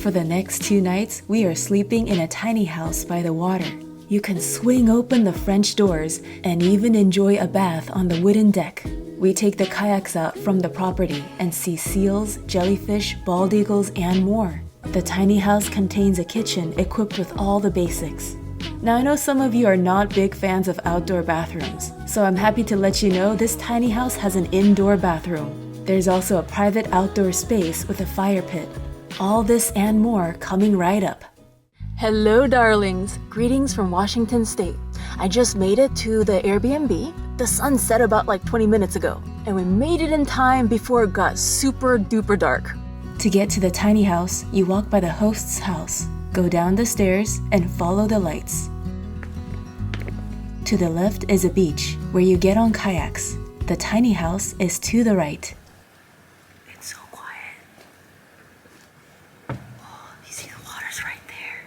For the next 2 nights, we are sleeping in a tiny house by the water. You can swing open the French doors and even enjoy a bath on the wooden deck. We take the kayaks out from the property and see seals, jellyfish, bald eagles, and more. The tiny house contains a kitchen equipped with all the basics. Now I know some of you are not big fans of outdoor bathrooms, so I'm happy to let you know this tiny house has an indoor bathroom. There's also a private outdoor space with a fire pit. All this and more coming right up. Hello darlings, greetings from Washington State. I just made it to the Airbnb. The sun set about like 20 minutes ago, and we made it in time before it got super duper dark. To get to the tiny house, you walk by the host's house, go down the stairs, and follow the lights. To the left is a beach where you get on kayaks. The tiny house is to the right. It's so quiet. Oh, you see the water's right there.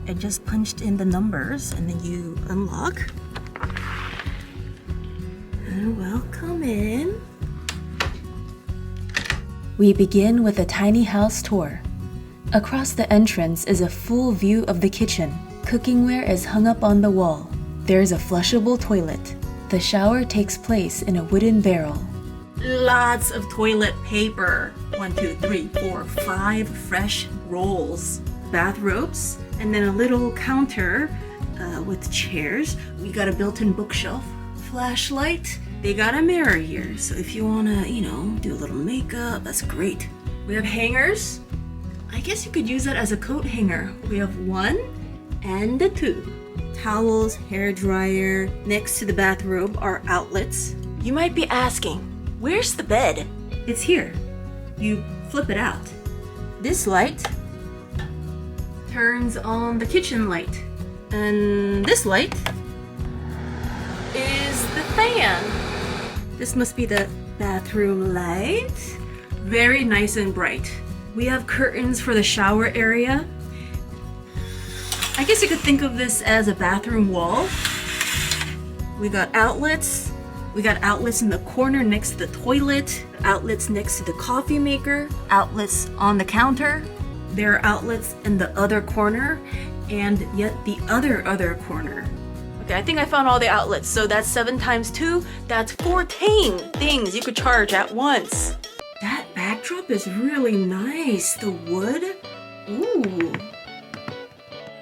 I just punched in the numbers and then you unlock. And welcome in. We begin with a tiny house tour. Across the entrance is a full view of the kitchen. Cookingware is hung up on the wall. There is a flushable toilet. The shower takes place in a wooden barrel. Lots of toilet paper. 1, 2, 3, 4, 5 fresh rolls. Bathrobes, and then a little counter with chairs. We got a built-in bookshelf. Flashlight. They got a mirror here, so if you wanna, do a little makeup, that's great. We have hangers. I guess you could use that as a coat hanger. We have 1 and 2. Towels, hair dryer. Next to the bathrobe are outlets. You might be asking, where's the bed? It's here. You flip it out. This light turns on the kitchen light. And this light is the fan. This must be the bathroom light. Very nice and bright. We have curtains for the shower area. I guess you could think of this as a bathroom wall. We got outlets. We got outlets in the corner next to the toilet, outlets next to the coffee maker, outlets on the counter. There are outlets in the other corner and yet the other corner. Okay, I think I found all the outlets. So that's 7 times 2. That's 14 things you could charge at once. That backdrop is really nice. The wood. Ooh.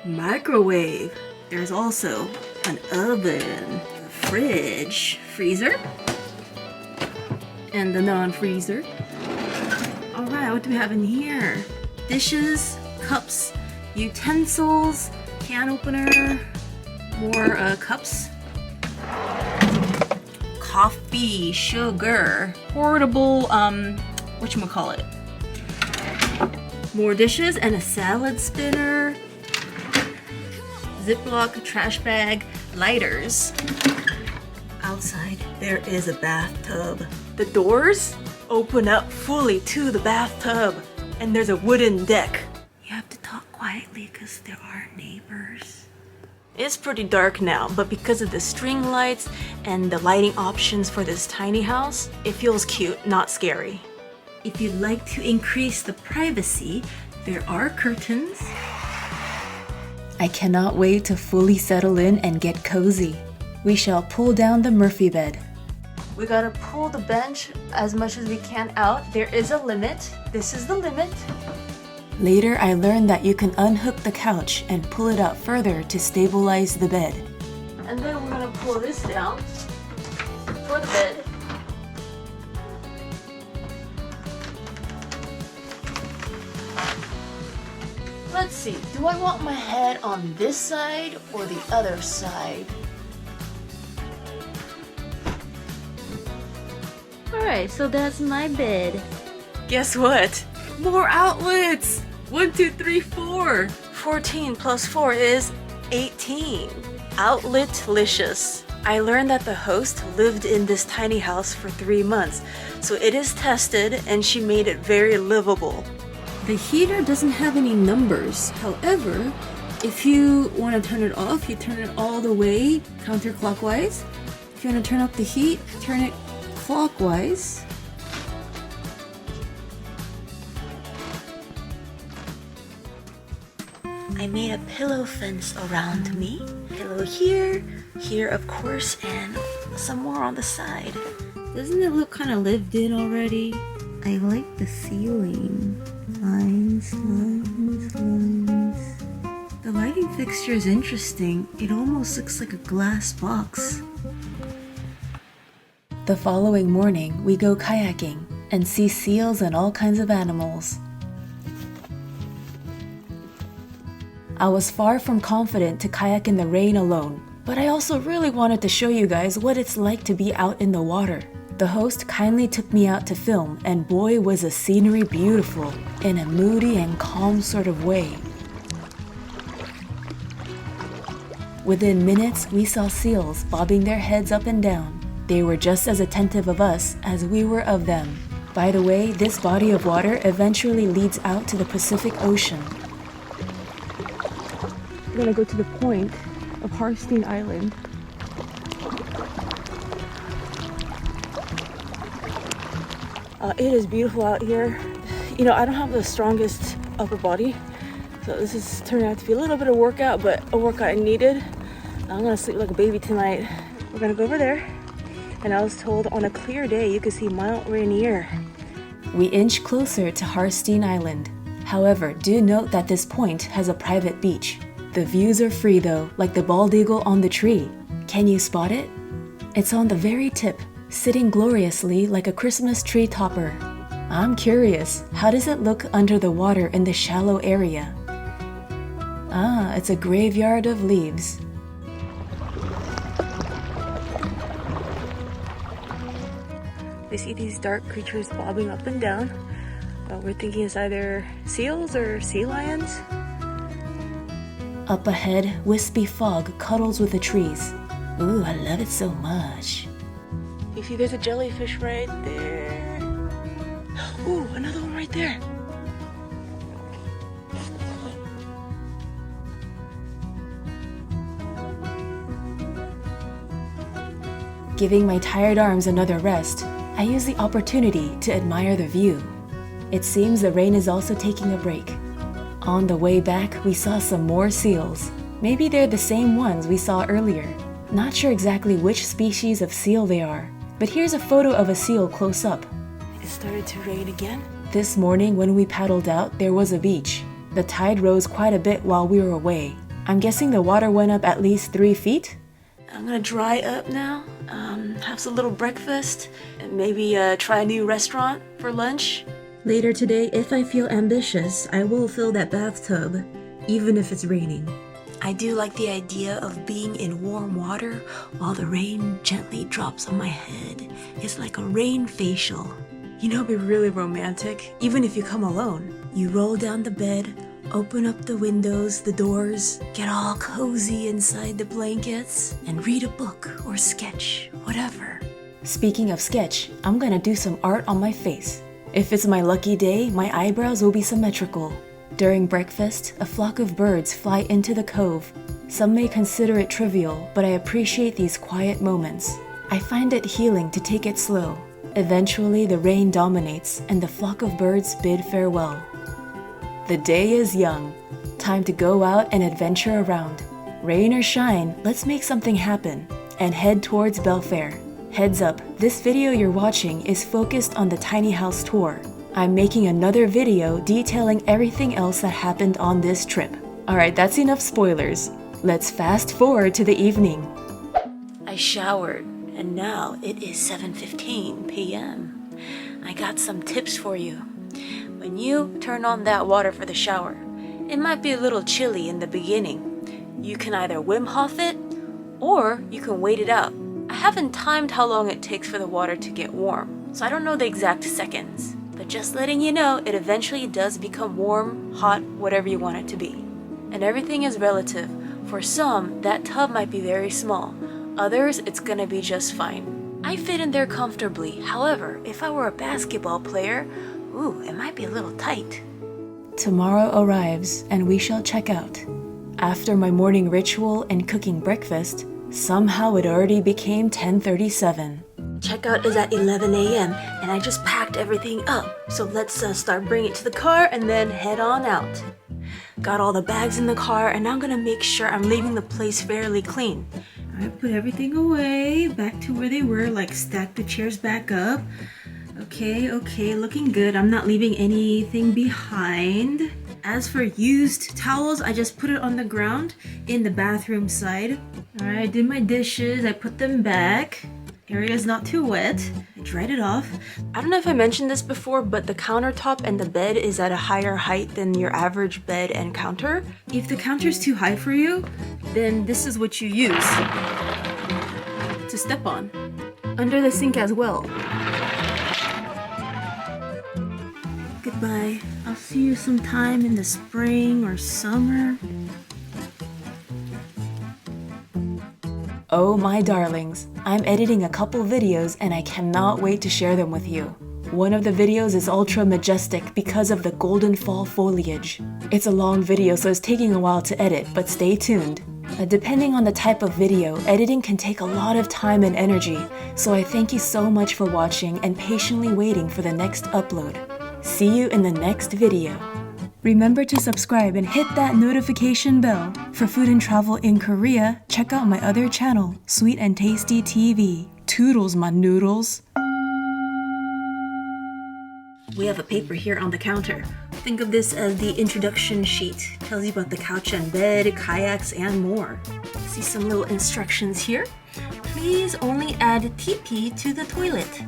Microwave. There's also an oven, a fridge, freezer, and the non-freezer. All right, what do we have in here? Dishes, cups, utensils, can opener, more cups, coffee, sugar, portable, whatchamacallit, more dishes and a salad spinner, Ziploc trash bag, lighters. Outside, there is a bathtub. The doors open up fully to the bathtub, and there's a wooden deck. You have to talk quietly because there are neighbors. It's pretty dark now, but because of the string lights and the lighting options for this tiny house, it feels cute, not scary. If you'd like to increase the privacy, there are curtains. I cannot wait to fully settle in and get cozy. We shall pull down the Murphy bed. We gotta pull the bench as much as we can out. There is a limit. This is the limit. Later, I learned that you can unhook the couch and pull it out further to stabilize the bed. And then we're gonna pull this down for the bed. Let's see, do I want my head on this side or the other side? Alright, so that's my bed. Guess what? More outlets! 1, 2, 3, 4. 14 plus 4 is 18. Outlet-licious. I learned that the host lived in this tiny house for 3 months, so it is tested and she made it very livable. The heater doesn't have any numbers. However, if you want to turn it off, you turn it all the way counterclockwise. If you want to turn up the heat, turn it clockwise. I made a pillow fence around me. Pillow here, here of course, and some more on the side. Doesn't it look kind of lived in already? I like the ceiling. Lines, lines, lines. The lighting fixture is interesting. It almost looks like a glass box. The following morning, we go kayaking and see seals and all kinds of animals. I was far from confident to kayak in the rain alone, but I also really wanted to show you guys what it's like to be out in the water. The host kindly took me out to film, and boy was the scenery beautiful, in a moody and calm sort of way. Within minutes, we saw seals bobbing their heads up and down. They were just as attentive of us as we were of them. By the way, this body of water eventually leads out to the Pacific Ocean. We're gonna go to the point of Harstein Island. It is beautiful out here. You know, I don't have the strongest upper body, so this is turning out to be a little bit of workout, but a workout I needed. I'm gonna sleep like a baby tonight. We're gonna go over there, and I was told on a clear day you could see Mount Rainier. We inch closer to Harstein Island. However, do note that this point has a private beach. The views are free though, like the bald eagle on the tree. Can you spot it? It's on the very tip, sitting gloriously like a Christmas tree topper. I'm curious, how does it look under the water in the shallow area? Ah, it's a graveyard of leaves. We see these dark creatures bobbing up and down. We're thinking it's either seals or sea lions. Up ahead, wispy fog cuddles with the trees. Ooh, I love it so much. You see there's a jellyfish right there. Ooh, another one right there. Giving my tired arms another rest, I use the opportunity to admire the view. It seems the rain is also taking a break. On the way back, we saw some more seals. Maybe they're the same ones we saw earlier. Not sure exactly which species of seal they are, but here's a photo of a seal close up. It started to rain again. This morning when we paddled out, there was a beach. The tide rose quite a bit while we were away. I'm guessing the water went up at least 3 feet. I'm gonna dry up now, have some little breakfast, and maybe try a new restaurant for lunch. Later today, if I feel ambitious, I will fill that bathtub, even if it's raining. I do like the idea of being in warm water while the rain gently drops on my head. It's like a rain facial. You know, it'd be really romantic, even if you come alone. You roll down the bed, open up the windows, the doors, get all cozy inside the blankets, and read a book or sketch, whatever. Speaking of sketch, I'm gonna do some art on my face. If it's my lucky day, my eyebrows will be symmetrical. During breakfast, a flock of birds fly into the cove. Some may consider it trivial, but I appreciate these quiet moments. I find it healing to take it slow. Eventually, the rain dominates, and the flock of birds bid farewell. The day is young. Time to go out and adventure around. Rain or shine, let's make something happen, and head towards Belfair. Heads up, this video you're watching is focused on the tiny house tour. I'm making another video detailing everything else that happened on this trip. Alright, that's enough spoilers. Let's fast forward to the evening. I showered, and now it is 7:15 p.m. I got some tips for you. When you turn on that water for the shower, it might be a little chilly in the beginning. You can either Wim Hof it, or you can wait it out. I haven't timed how long it takes for the water to get warm, so I don't know the exact seconds. But just letting you know, it eventually does become warm, hot, whatever you want it to be. And everything is relative. For some, that tub might be very small. Others, it's gonna be just fine. I fit in there comfortably. However, if I were a basketball player, ooh, it might be a little tight. Tomorrow arrives, and we shall check out. After my morning ritual and cooking breakfast, somehow it already became 10:37. Checkout is at 11 a.m. and I just packed everything up. So let's start bringing it to the car and then head on out. Got all the bags in the car, and now I'm gonna make sure I'm leaving the place fairly clean. I put everything away, back to where they were, like stack the chairs back up. Okay, looking good. I'm not leaving anything behind. As for used towels, I just put it on the ground in the bathroom side. Alright, I did my dishes, I put them back. Area's not too wet. I dried it off. I don't know if I mentioned this before, but the countertop and the bed is at a higher height than your average bed and counter. If the counter's too high for you, then this is what you use to step on. Under the sink as well. Goodbye. I'll see you sometime in the spring or summer. Oh my darlings, I'm editing a couple videos and I cannot wait to share them with you. One of the videos is ultra majestic because of the golden fall foliage. It's a long video, so it's taking a while to edit, but stay tuned. Depending on the type of video, editing can take a lot of time and energy, so I thank you so much for watching and patiently waiting for the next upload. See you in the next video. Remember to subscribe and hit that notification bell. For food and travel in Korea, check out my other channel, Sweet and Tasty TV. Toodles, my noodles. We have a paper here on the counter. Think of this as the introduction sheet. Tells you about the couch and bed, kayaks, and more. See some little instructions here. Please only add TP to the toilet.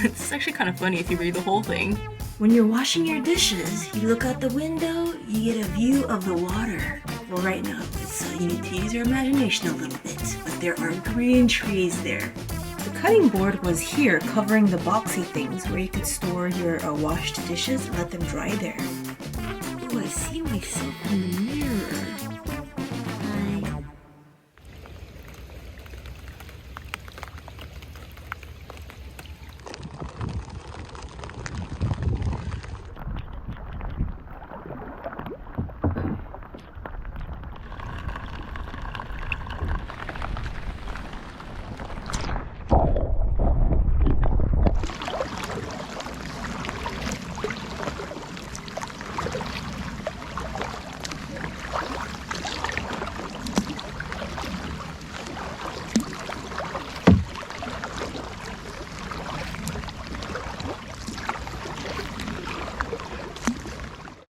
It's actually kind of funny if you read the whole thing. When you're washing your dishes, you look out the window, you get a view of the water. Well, right now, you need to use your imagination a little bit, but there are green trees there. The cutting board was here, covering the boxy things where you could store your washed dishes and let them dry there. Oh, I see myself in the mirror.